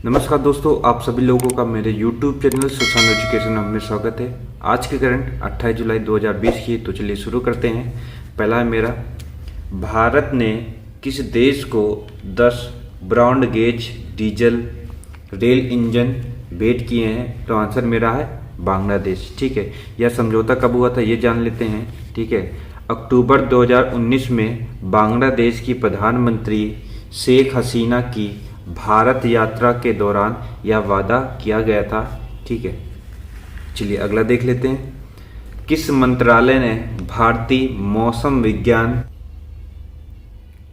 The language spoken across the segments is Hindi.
नमस्कार दोस्तों, आप सभी लोगों का मेरे YouTube चैनल सुशांत एजुकेशन में स्वागत है। आज के करंट 28 जुलाई 2020 की, तो चलिए शुरू करते हैं। पहला है मेरा, भारत ने किस देश को 10 broad gauge diesel rail engine भेंट किए हैं? तो आंसर मेरा है बांग्लादेश। ठीक है, यह समझौता कब हुआ था ये जान लेते हैं। ठीक है, अक्टूबर 2019 में बांग्लादेश की प्रधानमंत्री शेख हसीना की भारत यात्रा के दौरान यह वादा किया गया था। ठीक है, चलिए अगला देख लेते हैं। किस मंत्रालय ने भारतीय मौसम विज्ञान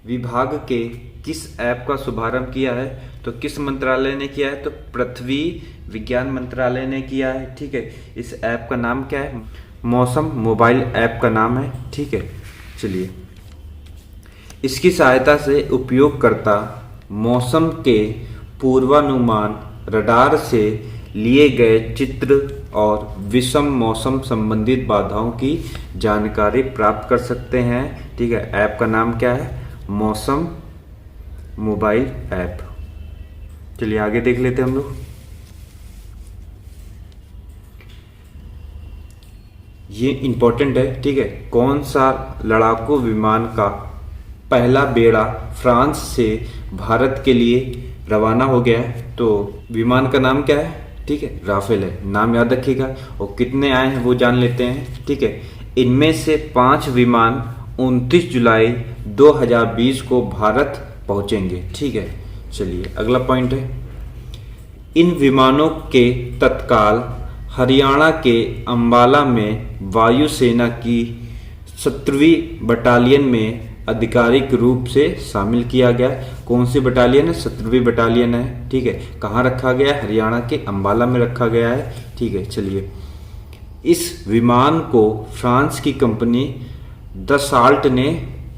विभाग के किस ऐप का शुभारंभ किया है? तो किस मंत्रालय ने किया है? तो पृथ्वी विज्ञान मंत्रालय ने किया है। ठीक है, इस ऐप का नाम क्या है? मौसम मोबाइल ऐप का नाम है। ठीक है, चलिए इसकी सहायता से उपयोगकर्ता मौसम के पूर्वानुमान रडार से लिए गए चित्र और विषम मौसम संबंधित बाधाओं की जानकारी प्राप्त कर सकते हैं। ठीक है, ऐप का नाम क्या है? मौसम मोबाइल ऐप। चलिए आगे देख लेते हैं हम लोग। ये इंपॉर्टेंट है। ठीक है, कौन सा लड़ाकू विमान का पहला बेड़ा फ्रांस से भारत के लिए रवाना हो गया है? तो विमान का नाम क्या है? ठीक है, राफेल है, नाम याद रखिएगा। और कितने आए हैं वो जान लेते हैं। ठीक है, इनमें से 5 विमान 29 जुलाई 2020 को भारत पहुंचेंगे। ठीक है, चलिए अगला पॉइंट है, इन विमानों के तत्काल हरियाणा के अंबाला में वायुसेना की 17वीं बटालियन में आधिकारिक रूप से शामिल किया गया। कौन सी बटालियन है? 17वीं बटालियन है। ठीक है, कहाँ रखा गया है? हरियाणा के अंबाला में रखा गया है। ठीक है, चलिए इस विमान को फ्रांस की कंपनी दसाल्ट ने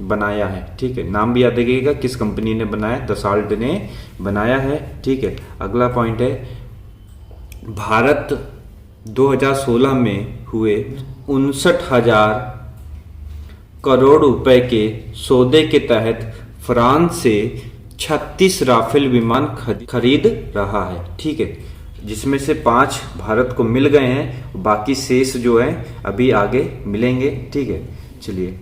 बनाया है। ठीक है, नाम भी याद रखिएगा, किस कंपनी ने बनाया? दसाल्ट ने बनाया है। ठीक है, अगला पॉइंट है, भारत 2016 में हुए 59,000 करोड़ रुपए के सौदे के तहत फ्रांस से 36 राफेल विमान खरीद रहा है। ठीक है, जिसमें से 5 भारत को मिल गए हैं, बाकी शेष जो है अभी आगे मिलेंगे। ठीक है, चलिए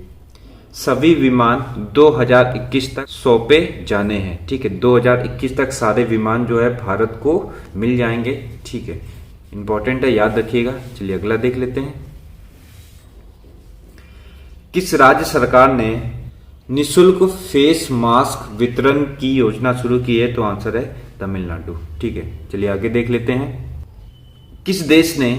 सभी विमान 2021 तक सौंपे जाने हैं। ठीक है, 2021 तक सारे विमान जो है भारत को मिल जाएंगे। ठीक है, इंपॉर्टेंट है, याद रखिएगा। चलिए अगला देख लेते हैं। किस राज्य सरकार ने निशुल्क फेस मास्क वितरण की योजना शुरू की है? तो आंसर है तमिलनाडु। ठीक है, चलिए आगे देख लेते हैं। किस देश ने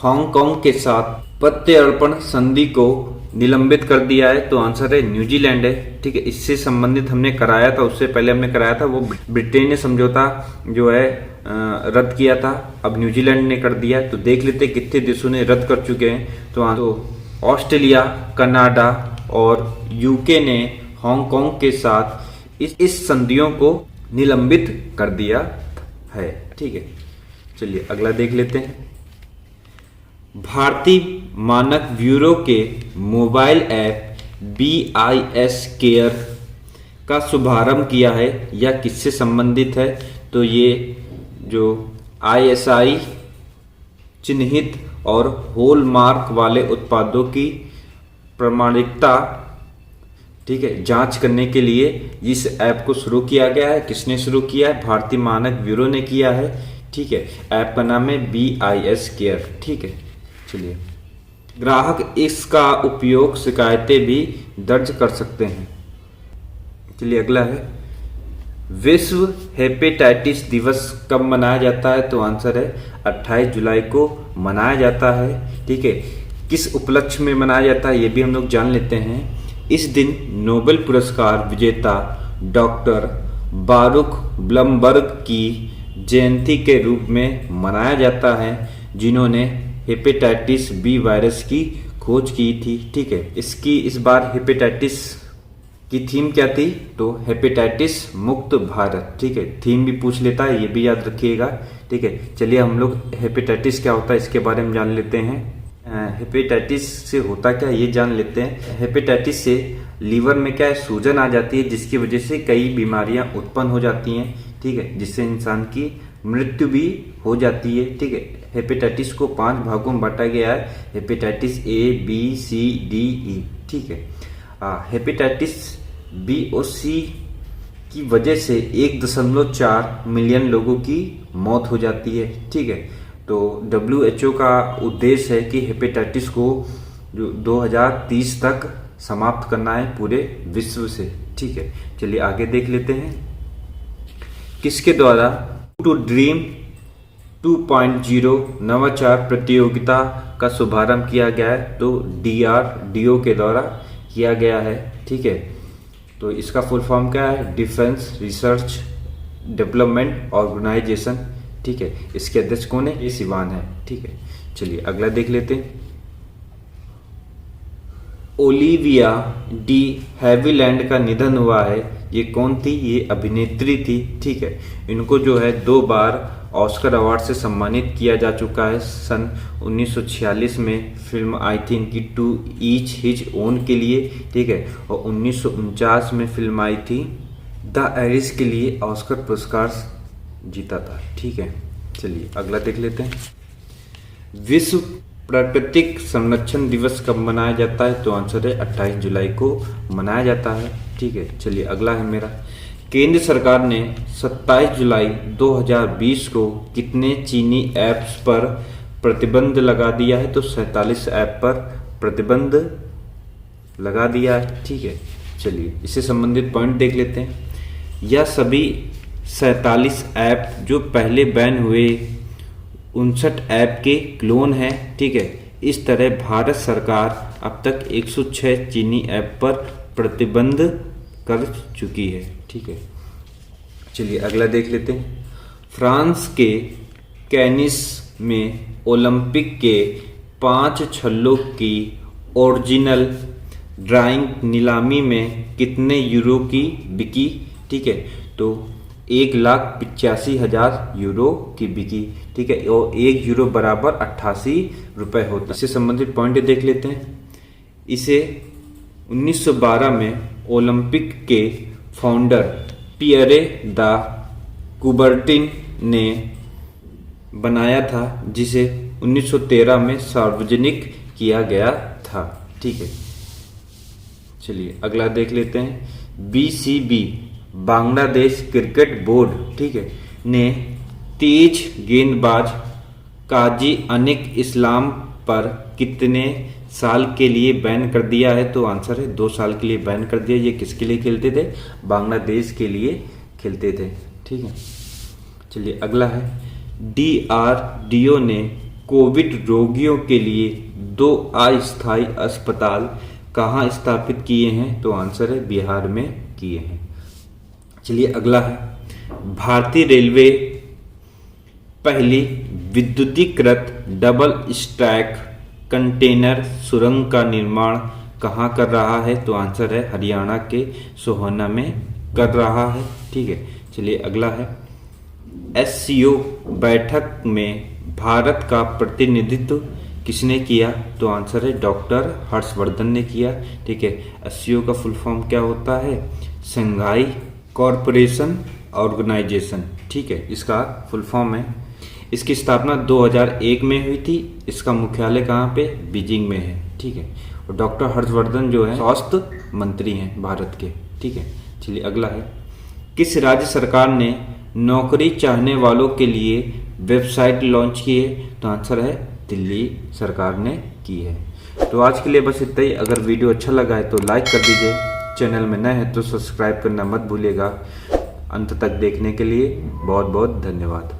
हांगकांग के साथ प्रत्यर्पण संधि को निलंबित कर दिया है? तो आंसर है न्यूजीलैंड है। ठीक है, इससे संबंधित हमने कराया था, उससे पहले हमने कराया था, वो ब्रिटेन ने समझौता जो है रद्द किया था, अब न्यूजीलैंड ने कर दिया। तो देख लेते कितने देशों ने रद्द कर चुके हैं। तो ऑस्ट्रेलिया, कनाडा और यूके ने हांगकांग के साथ इस संधियों को निलंबित कर दिया है। ठीक है, चलिए अगला देख लेते हैं। भारतीय मानक ब्यूरो के मोबाइल ऐप BIS केयर का शुभारंभ किया है या किससे संबंधित है? तो ये जो ISI चिन्हित और हॉलमार्क वाले उत्पादों की प्रामाणिकता, ठीक है, जांच करने के लिए इस ऐप को शुरू किया गया है। किसने शुरू किया है? भारतीय मानक ब्यूरो ने किया है। ठीक है, ऐप का नाम है BIS केयर। ठीक है, चलिए ग्राहक इसका उपयोग शिकायतें भी दर्ज कर सकते हैं। चलिए अगला है, विश्व हेपेटाइटिस दिवस कब मनाया जाता है? तो आंसर है 28 जुलाई को मनाया जाता है। ठीक है, किस उपलक्ष्य में मनाया जाता है ये भी हम लोग जान लेते हैं। इस दिन नोबेल पुरस्कार विजेता डॉक्टर बारुख ब्लमबर्ग की जयंती के रूप में मनाया जाता है, जिन्होंने हेपेटाइटिस बी वायरस की खोज की थी। ठीक है, इसकी इस बार हेपेटाइटिस की थीम क्या थी? तो हेपेटाइटिस मुक्त भारत। ठीक है, थीम भी पूछ लेता है, ये भी याद रखिएगा। ठीक है, चलिए हम लोग हेपेटाइटिस क्या होता है इसके बारे में जान लेते हैं। हेपेटाइटिस से होता क्या ये जान लेते हैं। हेपेटाइटिस से लीवर में क्या है, सूजन आ जाती है, जिसकी वजह से कई बीमारियां उत्पन्न हो जाती हैं। ठीक है, जिससे इंसान की मृत्यु भी हो जाती है। ठीक है, हेपेटाइटिस को 5 भागों में बांटा गया है, hepatitis A, B, C, D, E. ठीक है, हेपेटाइटिस बी और सी की वजह से 1.4 मिलियन लोगों की मौत हो जाती है। ठीक है, तो WHO का उद्देश्य है कि हेपेटाइटिस को जो 2030 तक समाप्त करना है पूरे विश्व से। ठीक है, चलिए आगे देख लेते हैं। किसके द्वारा टू ड्रीम 2.0 नवाचार प्रतियोगिता का शुभारंभ किया गया है? तो DRDO के द्वारा किया गया है। ठीक है, तो इसका फुल फॉर्म क्या है? Defence research development organisation. ठीक है, इसके अध्यक्ष कौन है? ये सिवान है। ठीक है, चलिए अगला देख लेते हैं। ओलिविया डी हैविलैंड का निधन हुआ है। ये कौन थी? ये अभिनेत्री थी। ठीक है, इनको जो है 2 बार ऑस्कर अवार्ड से सम्मानित किया जा चुका है। सन 1946 में फिल्म आई थी इनकी टू ईच हिज ओन के लिए। ठीक है, और 1949 में फिल्म आई थी द आयरिश के लिए ऑस्कर पुरस्कार जीता था। ठीक है, चलिए अगला देख लेते हैं। विश्व प्राकृतिक संरक्षण दिवस कब मनाया जाता है? तो आंसर है 28 जुलाई को मनाया जाता है। ठीक है, चलिए अगला है मेरा। केंद्र सरकार ने 27 जुलाई 2020 को कितने चीनी ऐप्स पर प्रतिबंध लगा दिया है? तो 47 ऐप पर प्रतिबंध लगा दिया है। ठीक है, चलिए इससे संबंधित पॉइंट देख लेते हैं। यह सभी 47 ऐप जो पहले बैन हुए 59 ऐप के क्लोन है। ठीक है, इस तरह भारत सरकार अब तक 106 चीनी ऐप पर प्रतिबंध कर चुकी है। ठीक है, चलिए अगला देख लेते हैं। फ्रांस के कैनिस में ओलंपिक के 5 छल्लों की ओरिजिनल ड्राइंग नीलामी में कितने यूरो की बिकी? ठीक है, तो 1,85,000 यूरो की बिकी। ठीक है, और 1 यूरो बराबर 88 रुपए होता है। इससे संबंधित पॉइंट देख लेते हैं। इसे 1912 में ओलंपिक के फाउंडर पियरे द कुबर्टिन ने बनाया था, जिसे 1913 में सार्वजनिक किया गया था। ठीक है, चलिए अगला देख लेते हैं। BCB बांग्लादेश क्रिकेट बोर्ड, ठीक है, ने तेज गेंदबाज काजी अनिक इस्लाम पर कितने साल के लिए बैन कर दिया है? तो आंसर है 2 साल के लिए बैन कर दिया। ये किसके लिए खेलते थे? बांग्लादेश के लिए खेलते थे। ठीक है, चलिए अगला है। DRDO ने कोविड रोगियों के लिए 2 अस्थायी अस्पताल कहाँ स्थापित किए हैं? तो आंसर है बिहार में किए हैं। चलिए अगला है। भारतीय रेलवे पहली विद्युतीकृत डबल स्टैक कंटेनर सुरंग का निर्माण कहाँ कर रहा है? तो आंसर है हरियाणा के सोहना में कर रहा है। ठीक है, चलिए अगला है। SCO बैठक में भारत का प्रतिनिधित्व किसने किया? तो आंसर है डॉक्टर हर्षवर्धन ने किया। ठीक है, SCO का फुल फॉर्म क्या होता है? Shanghai corporation organisation. ठीक है, इसका फुल फॉर्म है। इसकी स्थापना 2001 में हुई थी। इसका मुख्यालय कहाँ पे? बीजिंग में है। ठीक है, और डॉक्टर हर्षवर्धन जो है स्वास्थ्य मंत्री हैं भारत के। ठीक है, चलिए अगला है। किस राज्य सरकार ने नौकरी चाहने वालों के लिए वेबसाइट लॉन्च की है? तो आंसर है दिल्ली सरकार ने की है। तो आज के लिए बस इतना ही। अगर वीडियो अच्छा लगा है तो लाइक कर दीजिए, चैनल में नए हैं तो सब्सक्राइब करना मत भूलिएगा। अंत तक देखने के लिए बहुत बहुत धन्यवाद।